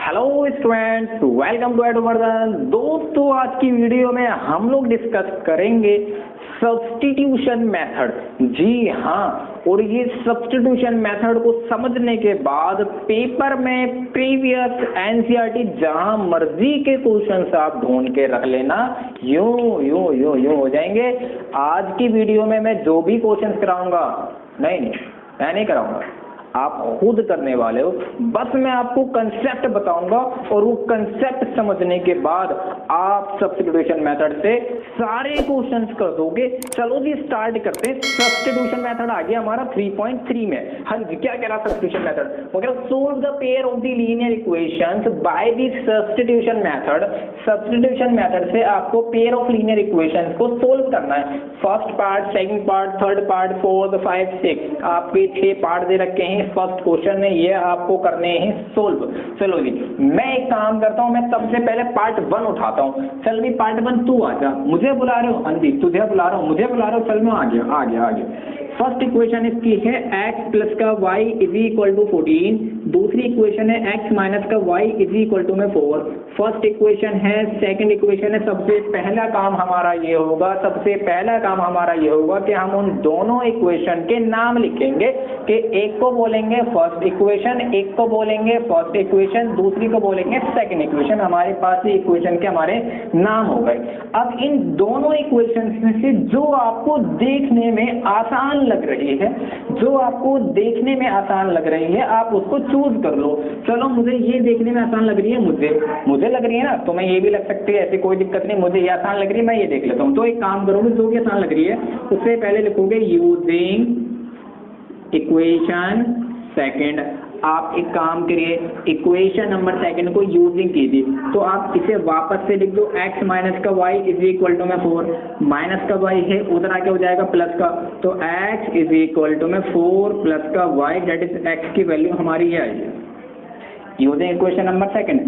Hello students, welcome to एडवर्जन। दोस्तों, आज की वीडियो में हम लोग डिस्कस करेंगे सब्स्टिट्यूशन मेथड। जी हाँ, और ये सब्स्टिट्यूशन मेथड को समझने के बाद पेपर में प्रीवियस एनसीईआरटी जहां मर्जी के क्वेश्चंस आप ढूंढ के रख लेना, यूं हो जाएंगे। आज की वीडियो में मैं जो भी क्वेश्चंस कराऊंगा, नहीं मैं नहीं कराऊंगा, आप खुद करने वाले हो। बस मैं आपको कंसेप्ट बताऊंगा और वो कंसेप्ट समझने के बाद आप सब्स्टिट्यूशन मेथड से सारे क्वेश्चंस कर दोगे। चलो जी स्टार्ट करते हैं। सब्स्टिट्यूशन मेथड आ गया हमारा 3.3 में। हाँ जी, क्या कह रहा सब्स्टिट्यूशन मेथड? वो कह रहा solve the pair of the linear equations by the substitution method. Substitution method से आपको पेयर ऑफ लीनियर इक्वेशंस को सोल्व करना है। First part, second part, third part, fourth, 5, 6 आपके 6 पार्ट दे रखे हैं फर्स्ट क्वेश्चन में, ये आपको करने हैं सोल्व। चलो जी, मैं एक काम करता हूं, मैं सबसे पहले पार्ट 1 उठाता हूं। चल भी पार्ट 1 तू आ जा। मुझे बुला रहे हो? हाँ जी, तुझे बुला रहा हूं, मुझे बुला रहे हो। चल मैं आ गया। फर्स्ट इक्वेशन इसकी है x प्लस का y इज इक्वल टू 14। दूसरी इक्वेशन है x माइनस का y इज इक्वल टू में 4। फर्स्ट इक्वेशन है, सेकंड इक्वेशन है। सबसे पहला काम हमारा ये होगा कि हम उन दोनों इक्वेशन के नाम लिखेंगे कि एक को बोलेंगे फर्स्ट इक्वेशन, एक को बोलेंगे फर्स्ट इक्वेशन, दूसरी को बोलेंगे सेकंड इक्वेशन। हमारे पास ये इक्वेशन के हमारे नाम हो गए। अब इन दोनों इक्वेशन में से जो आपको देखने में आसान लग रही है, आप उसको चूज कर लो। चलो मुझे ये देखने में आसान लग रही है, मुझे लग रही है ना, तो मैं ये भी लग सकती है, ऐसी कोई दिक्कत नहीं। मुझे ये आसान लग रही है, मैं ये देख लेता हूँ। तो एक काम करोगे, जो भी आसान लग रही है उससे पहले लिखोगे यूजिंग इक्वेशन सेकंड। आप एक काम करिए, इक्वेशन नंबर सेकंड को यूजिंग कीजिए। तो आप इसे वापस से लिख दो, x माइनस का y इज इक्वल टू में 4। माइनस का y है, उधर आके हो जाएगा प्लस का, तो x इज इक्वल टू में 4 प्लस का y, दैट इज x की वैल्यू हमारी ये आई है। यूजिंग इक्वेशन नंबर सेकंड,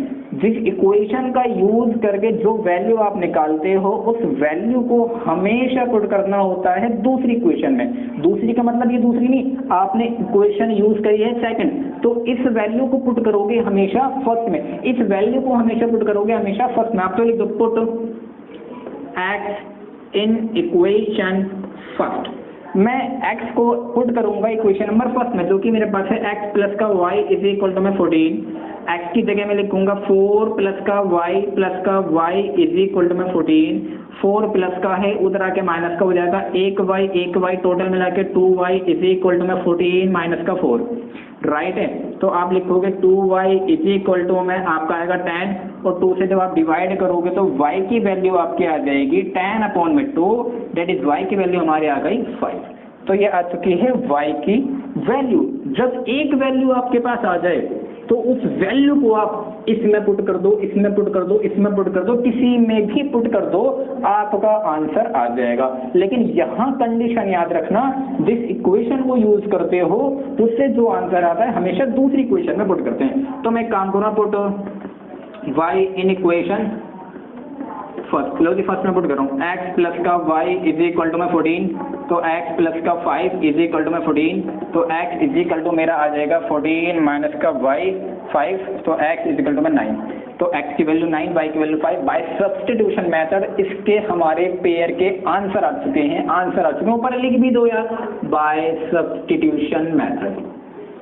जिस इक्वेशन का यूज करके जो वैल्यू आप निकालते हो, उस वैल्यू को हमेशा पुट करना होता है दूसरी इक्वेशन में। दूसरी का मतलब ये दूसरी नहीं, आपने इक्वेशन यूज करी है सेकंड, तो इस वैल्यू को पुट करोगे हमेशा फर्स्ट में। इस वैल्यू को हमेशा पुट करोगे हमेशा फर्स्ट में। आप तो लिख दो put x in equation first. मैं x को पुट करूंगा इक्वेशन नंबर फर्स्ट में, जो कि मेरे पास है x प्लस का y इज इक्वल टू में 14। x की जगह में लिखूंगा 4 प्लस का y इज इक्वल टू में 14। 4 प्लस का है, उधर आके माइनस का हो जाएगा, एक y टोटल मिला के 2y इज इक्वल टू में 14 माइनस का 4, राइट है। तो आप लिखोगे 2y इज इक्वल टू में आपका आएगा 10, और 2 से जब आप डिवाइड करोगे तो y की वैल्यू आपकी आ जाएगी 10/2, दैट इज y की वैल्यू हमारी आ गई 5। तो ये आ चुकी है y की वैल्यू। जब एक वैल्यू आपके पास आ जाए तो उस वैल्यू को आप इसमें पुट कर दो, इसमें पुट कर दो, इसमें पुट कर दो, किसी में भी पुट कर दो, आपका आंसर आ जाएगा। लेकिन यहाँ कंडीशन याद रखना, जिस इक्वेशन को यूज करते हो उससे जो आंसर आता है हमेशा दूसरी इक्वेशन में पुट करते हैं। तो मैं काम करूँ, put y in equation first. लो जी, फर्स्ट में पुट कर रहा हूँ, x प्लस का y इज इक्वल टू में 14, तो x प्लस का 5 इज इक्वल टू में 14, तो x इज इक्वल टू मेरा आ जाएगा 14 माइनस का y 5, तो x इज इक्वल टू में 9। तो x की वैल्यू 9, y की वैल्यू 5। बाय सब्स्टिट्यूशन मेथड इसके हमारे पेयर के आंसर आ चुके हैं। ऊपर लिख भी दो यार, बाय सब्स्टिट्यूशन मेथड।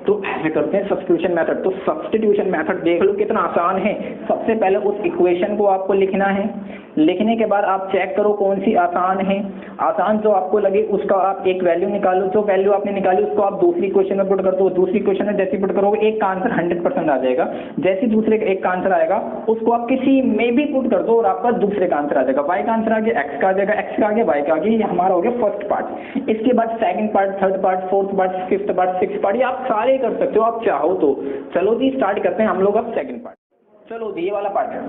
तो ऐसे करते हैं सब्स्टिट्यूशन मेथड। तो सब्स्टिट्यूशन मेथड देख लो कितना आसान है। सबसे पहले उस इक्वेशन को आपको लिखना है, लिखने के बाद आप चेक करो कौन सी आसान है। आसान जो आपको लगे उसका आप एक वैल्यू निकालो, जो वैल्यू आपने निकाली उसको आप दूसरी इक्वेशन में पुट कर दो। दूसरी इक्वेशन में जैसे पुट करोगे एक का आंसर 100% आ जाएगा। जैसे दूसरे का एक का आंसर आएगा उसको आप किसी में भी पुट कर दो और आपका दूसरे का आंसर आ जाएगा। y का आंसर आ गया, x का आ जाएगा, x का आ गया, y का आ गया। ये हमारा हो गया फर्स्ट पार्ट। इसके बाद second part, third part, fourth part, fifth part, sixth part, ये आप सारे कर सकते हो आप चाहो तो। चलो जी स्टार्ट करते हैं हम लोग अब सेकंड पार्ट। चलो जी, ये वाला पार्ट है,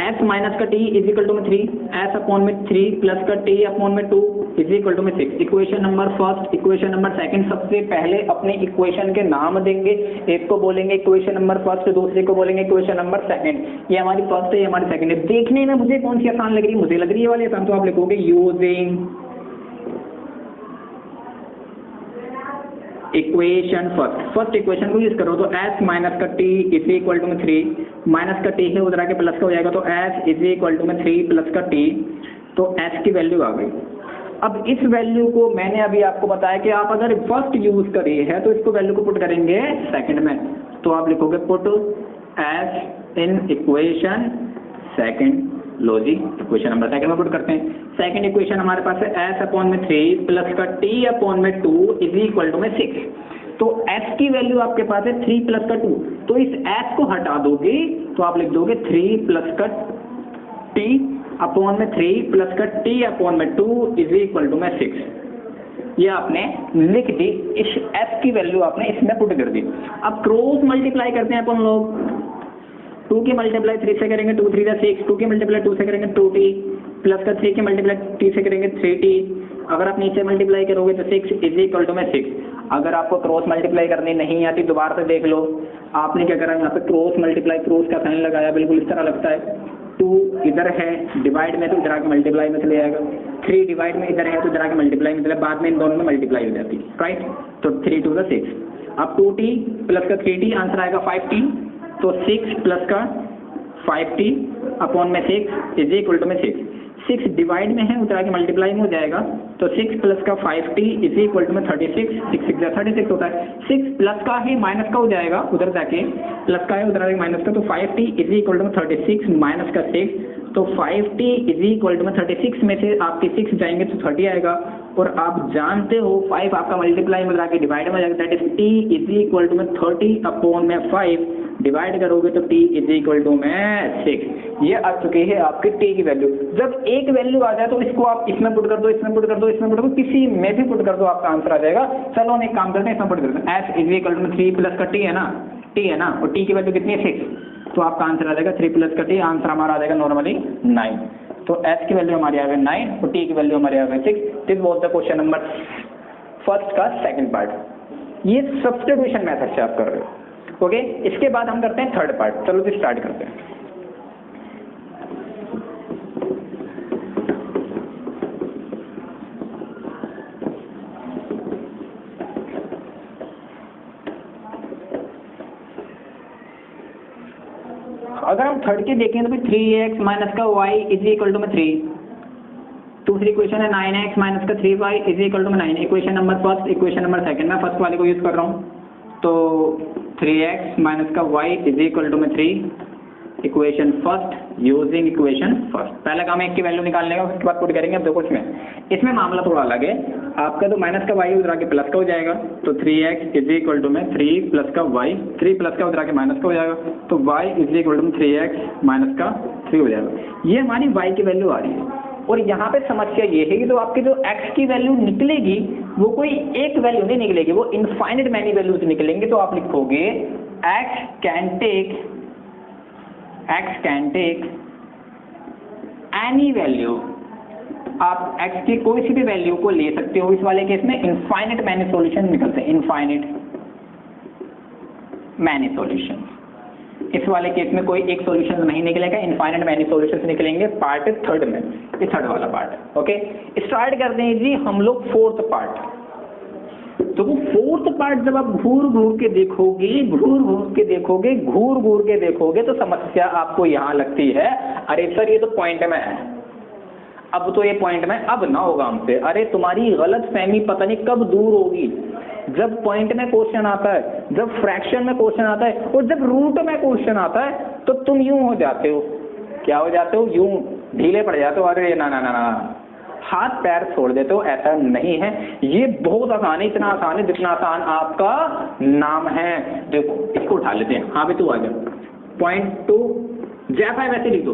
x माइनस का t इज इक्वल टू में 3, s अपॉन में 3 प्लस का t अपॉन में 2 इज इक्वल टू में 6। Equation number first, equation number second. सबसे पहले अपने इक्वेशन के नाम देंगे, एक को बोलेंगे इक्वेशन नंबर फर्स्ट, दूसरे को बोलेंगे इक्वेशन नंबर सेकंड। ये हमारी फर्स्ट है, ये हमारी सेकंड है। देखने में मुझे कौन सी आसान लग रही है? मुझे लग रही है वाली आसान। तो आप लिखोगे यूजिंग इक्वेशन फर्स्ट इक्वेशन को यूज करो तो s माइनस का t इज इक्वल टू में 3 माइनस का t है उधर आके प्लस का हो जाएगा तो s इज इक्वल टू में 3 प्लस का t, तो s की वैल्यू आ गई। अब इस वैल्यू को मैंने अभी आपको बताया कि आप अगर फर्स्ट यूज करी है तो इसको वैल्यू को पुट करेंगे सेकंड में, तो आप लिखोगे put s in equation second, लो जी इक्वेशन नंबर सेकंड में पुट करते हैं। सेकंड इक्वेशन हमारे पास है s अपॉन में 3 प्लस का t अपॉन में 2 इज इक्वल टू में 6, तो s की वैल्यू आपके पास है 3 प्लस का 2, तो इस s को हटा दोगे तो आप लिख दोगे 3 प्लस का t अपॉन में 3 प्लस का t अपॉन में 2 इज इक्वल टू में 6। ये आपने लिख दी, इस s की वैल्यू आपने इसमें पुट कर दी। अब क्रॉस मल्टीप्लाई करते हैं अपन लोग, 2 की मल्टीप्लाई 3 से करेंगे 2 3 6, 2 की मल्टीप्लाई 2 से करेंगे 2t प्लस का 3 की मल्टीप्लाई t से करेंगे 3t, अगर आप नीचे मल्टीप्लाई करोगे तो 6 इज इक्वल टू में 6। अगर आपको क्रॉस मल्टीप्लाई करनी नहीं आती दोबारा से देख लो, आपने क्या करा यहाँ पे क्रॉस मल्टीप्लाई, क्रॉस का साइन लगाया, बिल्कुल इस तरह लगता है। 2 इधर है डिवाइड में तो इधर आके मल्टीप्लाई में चले जाएगा, 3 डिवाइड में इधर है तो इधर आके मल्टीप्लाई में चले, बाद में इन दोनों में मल्टीप्लाई हो जाती है, राइट। तो 3 2 6, अब 2t प्लस का 3t आंसर आएगा 5t, तो 6 प्लस का 5t अपॉन में 6 इज इक्वल टू में 6। 6 डिवाइड में है उधर आके मल्टीप्लाई में हो जाएगा, तो 6 प्लस का 5t इज इक्वल टू में 36, 6 6 36 होता है। 6 प्लस का है माइनस का हो जाएगा, उधर जाके प्लस का है उधर आके माइनस का, तो 5t इज इक्वल टू में 36 माइनस का 6, तो 5t इज इक्वल टू में 36 में से आपके 6 जाएंगे तो 30 आएगा, और आप जानते हो 5 आपका मल्टीप्लाई में जाके डिवाइड में जाएगा, that is t is equal to में 30 अपॉन में 5 डिवाइड करोगे तो t इज इक्वल टू में 6। ये आ चुकी है आपकी t की वैल्यू। जब एक वैल्यू आ जाए तो इसको आप इसमें पुट कर दो, इसमें पुट कर दो, इसमें पुट कर दो, किसी में भी पुट कर दो, आपका आंसर आ जाएगा। चलो हम एक काम करते हैं, इसमें पुट करते हैं, s इज इक्वल टू में 3 प्लस का t है ना, t है ना, और t की वैल्यू कितनी है 6, तो आपका आंसर आ जाएगा 3 प्लस का t, आंसर हमारा आ जाएगा नॉर्मली 9। तो s की वैल्यू हमारी आ गई 9 और t की वैल्यू हमारी आ गई 6। This was the question number first का सेकंड पार्ट। ये सब्स्टिट्यूशन मेथड से आप कर रहे हो, ओके। इसके बाद हम करते हैं थर्ड पार्ट, चलो तो स्टार्ट करते हैं। अगर हम थर्ड के देखें तो 3x माइनस का y इज इक्वल टू में 3, दूसरी इक्वेशन है 9x माइनस का 3y इज इक्वल टू में 9। Equation number first, equation number second, मैं फर्स्ट वाले को यूज कर रहा हूँ, तो 3x माइनस का y इज इक्वल टू में 3, equation first using equation first. पहले काम है एक की वैल्यू निकालने का, उसके बाद पुट करेंगे। अब देखो इसमें मामला थोड़ा अलग है, आपका तो माइनस का y उधर आके प्लस का हो जाएगा, तो 3x इज इक्वल टू में 3 प्लस का y, 3 प्लस का उधर आके माइनस का हो जाएगा, तो y इज इक्वल टू में 3x माइनस का 3 हो जाएगा। ये हमारी y की वैल्यू आ रही है, और यहाँ पे समस्या ये है कि तो आपकी जो x की वैल्यू निकलेगी वो कोई एक वैल्यू नहीं निकलेगी, वो इनफाइनाइट मैनी वैल्यूज निकलेंगे। तो आप लिखोगे x can take any value, आप x की कोई सी भी वैल्यू को ले सकते हो। इस वाले केस में इनफाइनाइट मैनी सॉल्यूशन निकलते हैं, इनफाइनाइट मैनी सॉल्यूशन। इस वाले केस में कोई एक सॉल्यूशन नहीं निकलेगा, इनफाइनाइट मैनी सॉल्यूशंस निकलेंगे। पार्ट थर्ड में, ये थर्ड वाला पार्ट, ओके। स्टार्ट करते हैं जी हम लोग फोर्थ पार्ट। तो वो फोर्थ पार्ट जब आप घूर घूर के देखोगे तो समस्या आपको यहाँ लगती है, अरे सर ये तो पॉइंट में है, अब तो ये पॉइंट में अब ना होगा हमसे। अरे तुम्हारी गलत फहमी पता नहीं कब दूर होगी, जब पॉइंट में क्वेश्चन आता है, जब फ्रैक्शन में क्वेश्चन आता है, और जब रूट में क्वेश्चन आता है, तो तुम यूं हो जाते हो, क्या हो जाते हो, यूं ढीले पड़ जाते हो। अरे ना ना ना ना, हाथ पैर छोड़ देते हो, ऐसा नहीं है। ये बहुत आसान है, इतना आसान है जितना आसान आपका नाम है। देखो इसको उठा लेते हैं, हाँ भी तू आ जा। पॉइंट 2 जैसा है वैसे लिख दो,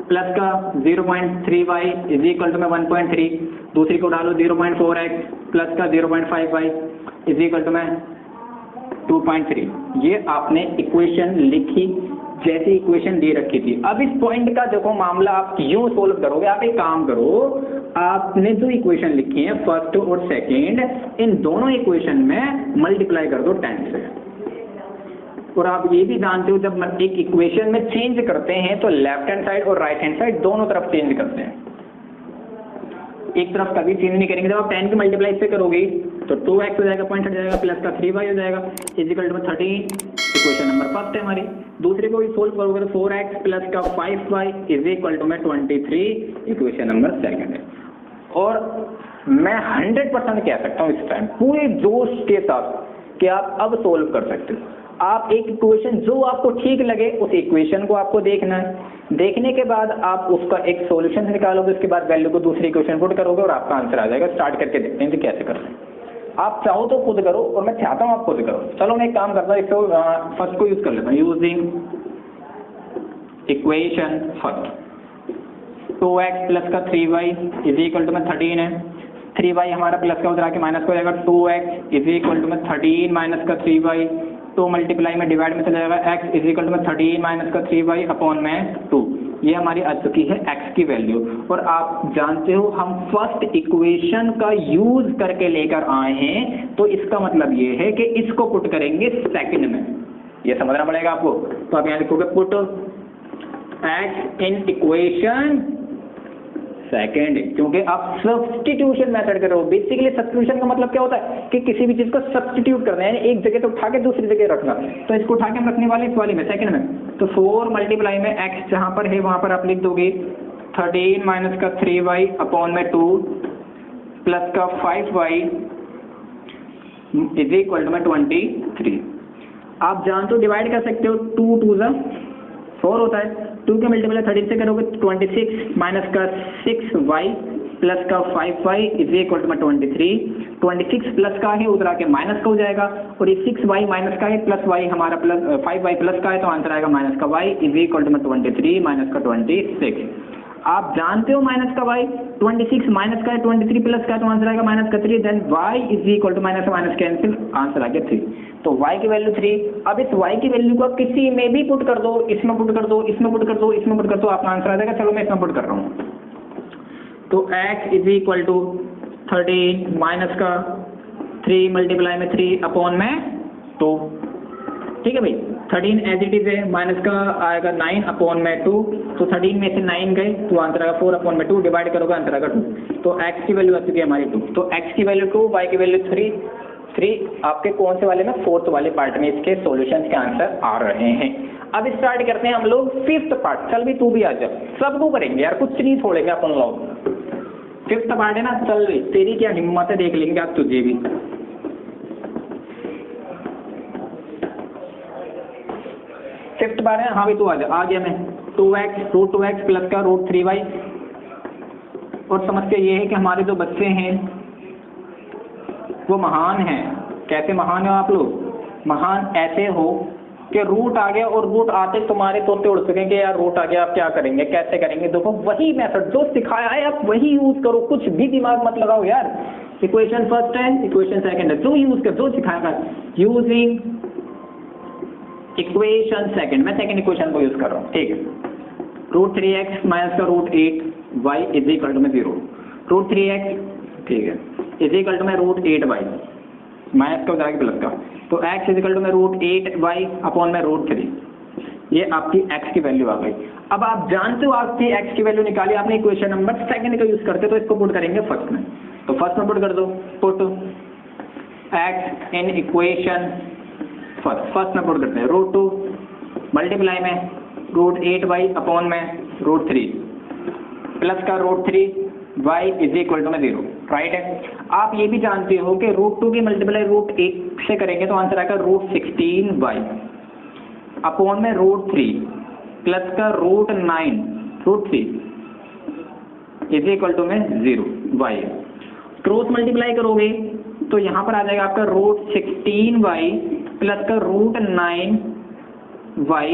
प्लस का 0.3y इज इक्वल टू में 1.3, दूसरी को डालो 0.4x प्लस का 0.5y इज इक्वल टू में 2.3। ये आपने इक्वेशन लिखी जैसी इक्वेशन दे रखी थी। अब इस पॉइंट का देखो मामला आप यूं सोल्व करोगे। आप एक काम करो, आपने जो इक्वेशन लिखी है फर्स्ट और सेकेंड, इन दोनों इक्वेशन में मल्टीप्लाई कर दो 10 से। और आप ये भी जानते हो जब एक इक्वेशन में चेंज करते हैं तो लेफ्ट हैंड साइड और राइट हैंड साइड दोनों तरफ चेंज करते हैं, एक तरफ कभी चेंज नहीं करेंगे। जब आप 10 की मल्टीप्लाई से करोगे तो 2x हो जाएगा, पॉइंट हट जाएगा, प्लस का 3y हो जाएगा is equal to 13। Equation number first है हमारी। दूसरे को भी सोल्व करोगे तो 4x प्लस का 5y इज इक्वल टू में 23, इक्वेशन नंबर सेकंड है। और मैं 100% कह सकता हूँ इस टाइम पूरे जोश के साथ कि आप अब सोल्व कर सकते हो। आप एक इक्वेशन जो आपको ठीक लगे उस इक्वेशन को आपको देखना है, देखने के बाद आप उसका एक सॉल्यूशन निकालोगे, उसके बाद वैल्यू को दूसरी इक्वेशन पुट करोगे और आपका आंसर आ जाएगा। स्टार्ट करके देखते हैं कि कैसे करते हैं। आप चाहो तो खुद करो और मैं चाहता हूँ आप खुद करो। चलो मैं एक काम करता हूँ, इसको फर्स्ट को यूज कर लेता हूँ। Using equation first 2x plus का 3y इज इक्वल टू में 13 है। 3y हमारा प्लस का उधर आके माइनस हो जाएगा, 2x इज इक्वल टू में 13 माइनस का 3y, तो मल्टीप्लाई में डिवाइड में चला जाएगा, x इज इक्वल टू में 13 माइनस का 3y अपॉन में 2। ये हमारी आ चुकी है x की वैल्यू। और आप जानते हो हम फर्स्ट इक्वेशन का यूज करके लेकर आए हैं, तो इसका मतलब ये है कि इसको पुट करेंगे सेकंड में। ये समझना पड़ेगा आपको। तो आप यहाँ लिखोगे put x in equation second, क्योंकि आप सब्स्टिट्यूशन मेथड कर रहे हो। बेसिकली सब्स्टिट्यूशन का मतलब क्या होता है कि किसी भी चीज को सब्स्टिट्यूट करना है, यानी एक जगह तो उठा के दूसरी जगह रखना। तो इसको उठा के हम रखने वाले इस वाले में सेकंड में। तो 4 मल्टीप्लाई में x जहां पर है वहां पर आप लिख दोगे 13 माइनस का 3y अपॉन में 2 प्लस का 5y इज इक्वल टू में 23। आप जानते हो डिवाइड कर सकते हो, 2 2 जा 4 होता है, 2 के मल्टीप्लाई 13 से करोगे 26 माइनस का 6y प्लस का 5y इज इक्वल टू में 23। 26 प्लस का है उधर आके माइनस का हो जाएगा, और ये 6y माइनस का है प्लस y हमारा प्लस 5y प्लस का है, तो आंसर आएगा माइनस का y इज इक्वल टू में 23 माइनस का 26। आप जानते हो माइनस का y, 26 माइनस का है 23 प्लस का है, तो आंसर आएगा माइनस का 3। Then y is equal to minus minus cancel, answer आ गया 3। तो y की वैल्यू 3। अब इस y की वैल्यू को आप किसी में भी पुट कर दो, इसमें पुट कर दो, इसमें पुट कर दो, इसमें पुट कर दो, आपका आंसर आ जाएगा। चलो मैं इसमें पुट कर रहा हूँ। तो x is equal to 13 minus का 3 मल्टीप्लाई में 3 अपॉन में 2। ठीक है भाई, 13 एज इट इज है, माइनस का आएगा 9 अपॉन में 2, तो 13 में से 9 गए तो आंसर आएगा 4 अपॉन में 2, डिवाइड करोगे आंसर आएगा 2। तो x की वैल्यू आ चुकी है हमारी 2। तो x की वैल्यू 2, y की वैल्यू 3 आपके कौन से वाले में, फोर्थ वाले पार्ट में इसके सॉल्यूशंस के आंसर आ रहे हैं। अब स्टार्ट करते हैं हम लोग फिफ्थ पार्ट। चल भी तू भी आ जा, सबको करेंगे यार, कुछ नहीं छोड़ेंगे अपन लोग। फिफ्थ पार्ट है ना, चल तेरी क्या हिम्मत है देख लेंगे आज तुझे भी। फिफ्थ पार्ट है, हाँ भाई तू आ जा। आ गया मैं। 2x रूट 2x प्लस का रूट 3y। और समस्या ये है कि हमारे जो बच्चे हैं वो महान हैं। कैसे महान हो आप लोग? महान ऐसे हो कि रूट आ गया और रूट आते तुम्हारे तोते उड़ सकेंगे, यार रूट आ गया आप क्या करेंगे, कैसे करेंगे। देखो वही मेथड जो सिखाया है आप वही यूज करो, कुछ भी दिमाग मत लगाओ यार। इक्वेशन फर्स्ट है, इक्वेशन सेकंड है, जो यूज कर, जो सिखाया यूजिंग इक्वेशन सेकंड। मैं सेकंड इक्वेशन को यूज कर रहा हूँ, ठीक है। रूट 3x माइनस का root 8y is equal to में 0। रूट 3x ठीक है इज इक्वल टू में रूट 8y माइनस का हो जाएगा प्लस का, तो x इज इक्वल टू में रूट 8y अपॉन में रूट 3। ये आपकी x की वैल्यू आ गई। अब आप जानते हो आपकी x की वैल्यू निकाली आपने, इक्वेशन नंबर सेकंड का यूज करते, तो इसको पुट करेंगे फर्स्ट में। तो फर्स्ट में पुट कर दो, put x in equation first में पुट करते हैं। रूट 2 मल्टीप्लाई में रूट 8y अपॉन में रूट 3 प्लस का root 3y is equal to में 0, राइट है। आप ये भी जानते हो कि रूट 2 की मल्टीप्लाई रूट 8 से करेंगे तो आंसर आएगा रूट 16y अपॉन में रूट 3 प्लस का root 9 root 3 is equal to में 0y। क्रॉस मल्टीप्लाई करोगे तो यहाँ पर आ जाएगा आपका रूट 16y प्लस का रूट 9y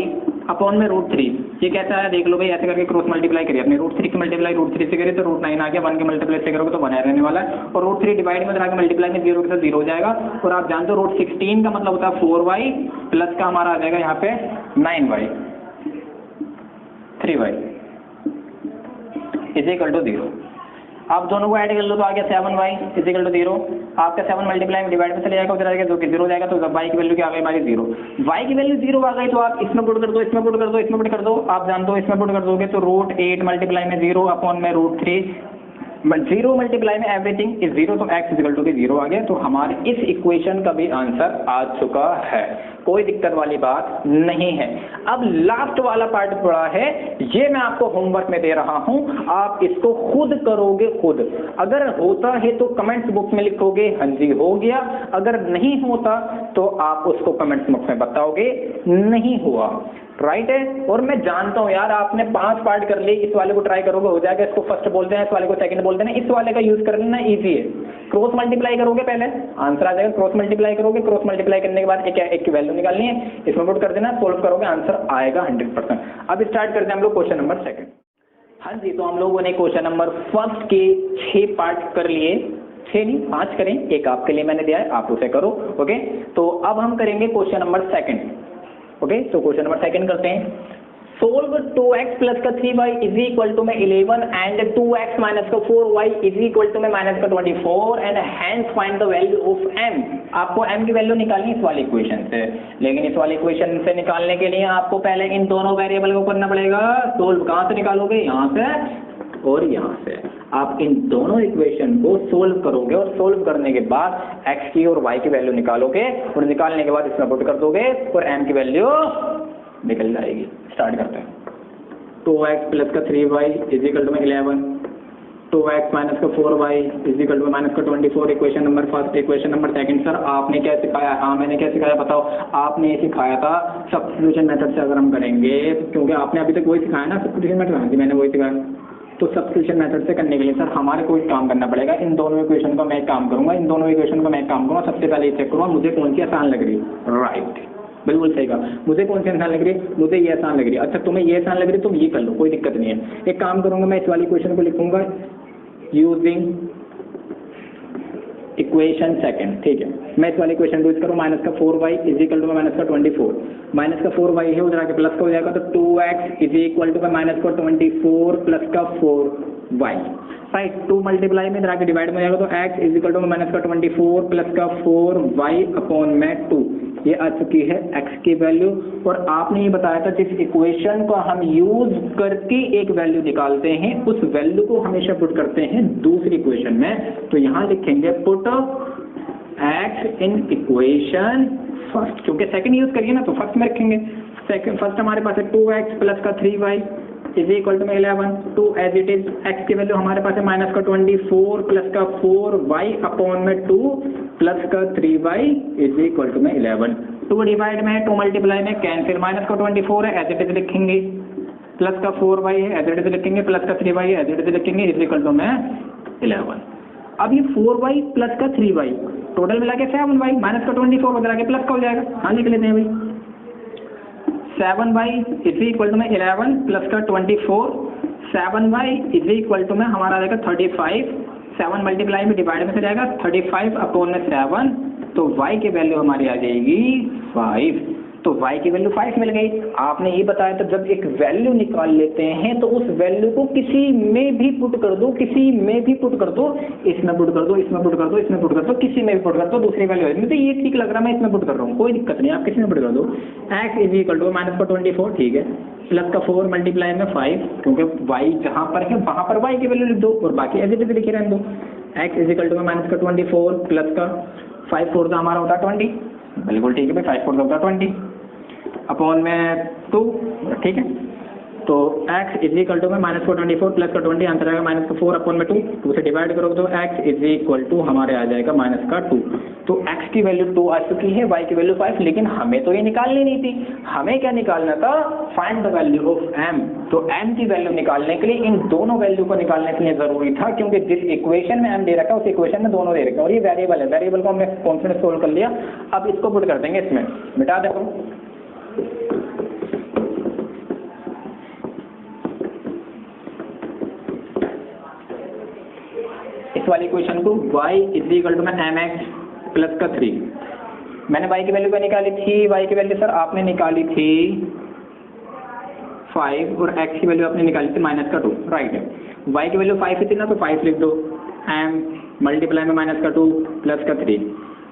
अपॉन में रूट 3। ये कैसा है देख लो भाई, ऐसे करके क्रॉस मल्टीप्लाई करिए अपने। रूट 3 की मल्टीप्लाई रूट 3 से करिए तो रूट 9 आ गया, 1 के मल्टीप्लाई से करोगे तो 1 रहने वाला है, और रूट 3 डिवाइड में आगे मल्टीप्लाई में 0 के साथ 0 हो जाएगा। और आप जानते हो रूट 16 का मतलब होता है 4y प्लस का हमारा आ जाएगा यहाँ पे 9y 3y is equal to 0। आप दोनों को ऐड कर लो तो आ गया 7y इज इक्वल टू 0। आपका 7 मल्टीप्लाई में डिवाइड में चले जाएगा, उधर आएगा जो कि 0 हो जाएगा, तो y की वैल्यू क्या आ गई हमारी 0। y की वैल्यू 0 आ गई तो आप इसमें पुट कर दो, इसमें पुट कर दो, इसमें पुट कर दो। आप जानते हो इसमें पुट कर दोगे तो रूट 8 मल्टीप्लाई में 0 अपॉन में रूट 3 जीरो मल्टीप्लाई में एवरीथिंग इज जीरो, तो एक्स इक्वल टू के जीरो आ गया। तो हमारे इस इक्वेशन का भी आंसर आ चुका है, कोई दिक्कत वाली बात नहीं है। अब लास्ट वाला पार्ट पड़ा है, ये मैं आपको होमवर्क में दे रहा हूं, आप इसको खुद करोगे खुद। अगर होता है तो कमेंट्स बॉक्स में लिखोगे हाँ जी हो गया, अगर नहीं होता तो आप उसको कमेंट्स बॉक्स में बताओगे नहीं हुआ, राइट है। और मैं जानता हूं यार आपने 5 पार्ट कर लिए, इस वाले को ट्राई करोगे हो जाएगा, इसको फर्स्ट बोलते हैं, इस वाले को सेकंड बोलते हैं, इस वाले का यूज कर लेना इजी है। क्रॉस मल्टीप्लाई करोगे पहले आंसर आ जाएगा, क्रॉस मल्टीप्लाई करोगे, क्रॉस मल्टीप्लाई करने के बाद एक की वैल्यू निकालनी है, इसमें पुट कर देना, सोल्व करोगे आंसर आएगा 100%। अब स्टार्ट करते हैं हम लोग क्वेश्चन नंबर 2। हाँ जी, तो हम लोगों ने क्वेश्चन नंबर 1 के 6 पार्ट कर लिए, 6 नहीं 5 करें, एक आपके लिए मैंने दिया है आप उसे करो, ओके। तो अब हम करेंगे क्वेश्चन नंबर 2, ओके। तो क्वेश्चन नंबर 2 करते हैं, सोल्व 2x प्लस का 3y इज इक्वल टू में 11 एंड 2x माइनस का 4y इज इक्वल टू में माइनस का 24 and hence find the value of m। आपको m की वैल्यू निकालनी इस वाली इक्वेशन से, लेकिन इस वाली इक्वेशन से निकालने के लिए आपको पहले इन दोनों वेरिएबल को करना पड़ेगा सोल्व। कहां से निकालोगे, यहां से और यहां से। आप इन दोनों इक्वेशन को सोल्व करोगे और सोल्व करने के बाद x की और y की वैल्यू निकालोगे और निकालने के बाद इसमें पुट कर दोगे और m की वैल्यू निकल जाएगी। स्टार्ट करते हैं, 2x प्लस का 3y इज इक्वल टू में 11, 2x माइनस का 4y is equal to minus का 24। Equation number 1। Equation number 2 sir आपने क्या सिखाया, हाँ मैंने क्या सिखाया बताओ। आपने ये सिखाया था सब्स्टिट्यूशन मेथड से अगर हम करेंगे, क्योंकि आपने अभी तक वही सिखाया ना सब्स्टिट्यूशन मेथड, हाँ जी मैंने वही सिखाया। तो सब्स्टिट्यूशन मेथड से करने के लिए सर हमारे को एक काम करना पड़ेगा, इन दोनों इक्वेशन का मैं एक काम करूंगा, इन दोनों इक्वेशन का मैं एक काम करूंगा। सबसे पहले ये चेक करूंगा मुझे कौन सी आसान लग रही है, राइट बिल्कुल सही कहा, मुझे कौन सी आसान लग रही है, मुझे ये आसान लग रही है। अच्छा तुम्हें ये आसान लग रही है तुम ये कर लो, कोई दिक्कत नहीं है। एक काम करूंगा मैं इस वाली इक्वेशन को लिखूंगा यूजिंग इक्वेशन 2, ठीक है। मैं इस वाली इक्वेशन को यूज करूँ, माइनस का 4y is equal to minus का 24, माइनस का 4y है उधर आके प्लस का हो जाएगा, तो 2x is equal to minus का 24 प्लस का 4y, राइट। 2 मल्टीप्लाई में इधर आके डिवाइड में जाएगा, तो x is equal to minus का 24 प्लस का 4y अपॉन में 2। ये आ चुकी है x की वैल्यू। और आपने ये बताया था जिस इक्वेशन को हम यूज करके एक वैल्यू निकालते हैं उस वैल्यू को हमेशा पुट करते हैं दूसरी इक्वेशन में। तो यहाँ लिखेंगे put x in equation first, क्योंकि सेकंड यूज करिए ना तो फर्स्ट में रखेंगे। सेकंड फर्स्ट हमारे पास है 2x प्लस का 3y is equal to 11, 2 as it is. x की वैल्यू हमारे पास है माइनस का 24 प्लस का 4y अपॉन में 2 प्लस का 3y इज इक्वल टू में 11। 2 डिवाइड में 2 मल्टीप्लाई में कैंसिल, माइनस का 24 है एज इट इज लिखेंगे, प्लस का 4y है एज इट इज लिखेंगे, प्लस का 3y है एज इट इज लिखेंगे, इज इक्वल टू में 11। अब ये 4y प्लस का 3y टोटल मिला के 7y, माइनस का 24 वगैरह के प्लस का हो जाएगा, हाँ लिख लेते हैं भाई। 7y इज इक्वल टू में 11 प्लस का 24, 7y इज इक्वल टू में हमारा आ जाएगा 35, 7 मल्टीप्लाई में डिवाइड में से जाएगा 35 अपॉन में 7, तो y की वैल्यू हमारी आ जाएगी 5। तो y की वैल्यू 5 मिल गई। आपने ये बताया था जब एक वैल्यू निकाल लेते हैं तो उस वैल्यू को किसी में भी पुट कर दो, किसी में भी पुट कर दो, इसमें पुट कर दो, इसमें पुट कर दो, इसमें पुट कर दो, किसी में भी पुट कर दो, दूसरी वैल्यू है। मुझे ये ठीक लग रहा है मैं इसमें पुट कर रहा हूँ, कोई दिक्कत नहीं, आप किसी में पुट कर दो। x is equal to minus का 24, ठीक है, प्लस का 4 मल्टीप्लाई में 5, क्योंकि y जहाँ पर है वहाँ पर y की वैल्यू लिख दो और बाकी एज इट इज लिखे रहने दो। x is equal to minus का 24 प्लस का 5 4 का हमारा होता है 20, बिल्कुल ठीक है भाई, 5 4 का होता है 20 अपॉन में 2, ठीक है। तो x इज इक्वल टू में माइनस का 24 प्लस का 20, आंसर आएगा माइनस का 4 अपॉन में 2, 2 से डिवाइड करोगे तो x इज इक्वल टू हमारे आ जाएगा माइनस का 2। तो x की वैल्यू 2 आ चुकी है, y की वैल्यू 5, लेकिन हमें तो ये निकालनी नहीं थी, हमें क्या निकालना था, find the value of m। तो m की वैल्यू निकालने के लिए इन दोनों वैल्यू को निकालने के लिए जरूरी था, क्योंकि जिस इक्वेशन में m दे रखा है उस इक्वेशन में दोनों दे रखे हैं और ये वेरिएबल है, वेरिएबल को हमने कॉन्फिडेंस सोल्व कर लिया। अब इसको पुट कर देंगे इसमें, मिटा देखो इस वाली इक्वेशन को y इज इक्वल टू में mx प्लस का 3। मैंने y की वैल्यू क्या निकाली थी, y की वैल्यू सर आपने निकाली थी 5 और x की वैल्यू आपने निकाली थी माइनस का 2, राइट है। y की वैल्यू 5 थी ना तो 5 लिख दो, m मल्टीप्लाई में माइनस का 2 प्लस का 3।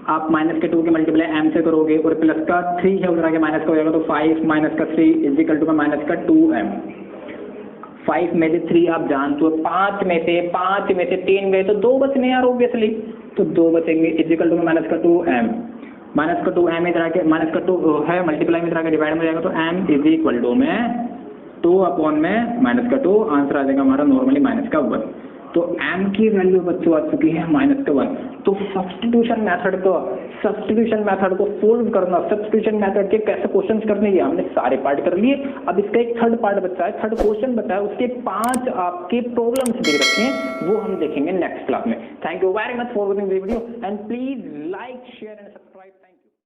आप माइनस के 2 के मल्टीप्लाई m से करोगे और प्लस का 3 है उधर आगे माइनस का हो जाएगा, तो 5 माइनस का 3 इज इक्वल टू माइनस का 2m। 5 में से 3 आप जानते हो, 5 में से 3 गए तो 2 बचने यार ऑब्वियसली, तो 2 बचेंगे इजिकल टू माइनस का 2m, माइनस का 2m इधर आके माइनस का 2 है मल्टीप्लाई में इधर आके डिवाइड में जाएगा तो m इज इक्वल टू में 2 अपॉन में माइनस का 2, आंसर आ जाएगा हमारा नॉर्मली माइनस का 1। तो m की वैल्यू बच्चों आ चुकी है माइनस का 1। तो सब्स्टिट्यूशन मेथड को सोल्व करना, सब्स्टिट्यूशन मेथड के कैसे क्वेश्चंस करने, ये हमने सारे पार्ट कर लिए। अब इसका एक थर्ड पार्ट बचा है, थर्ड क्वेश्चन बचा है, उसके 5 आपके प्रॉब्लम्स दे रखे हैं, वो हम देखेंगे नेक्स्ट क्लास में। Thank you very much for watching the video and please like share and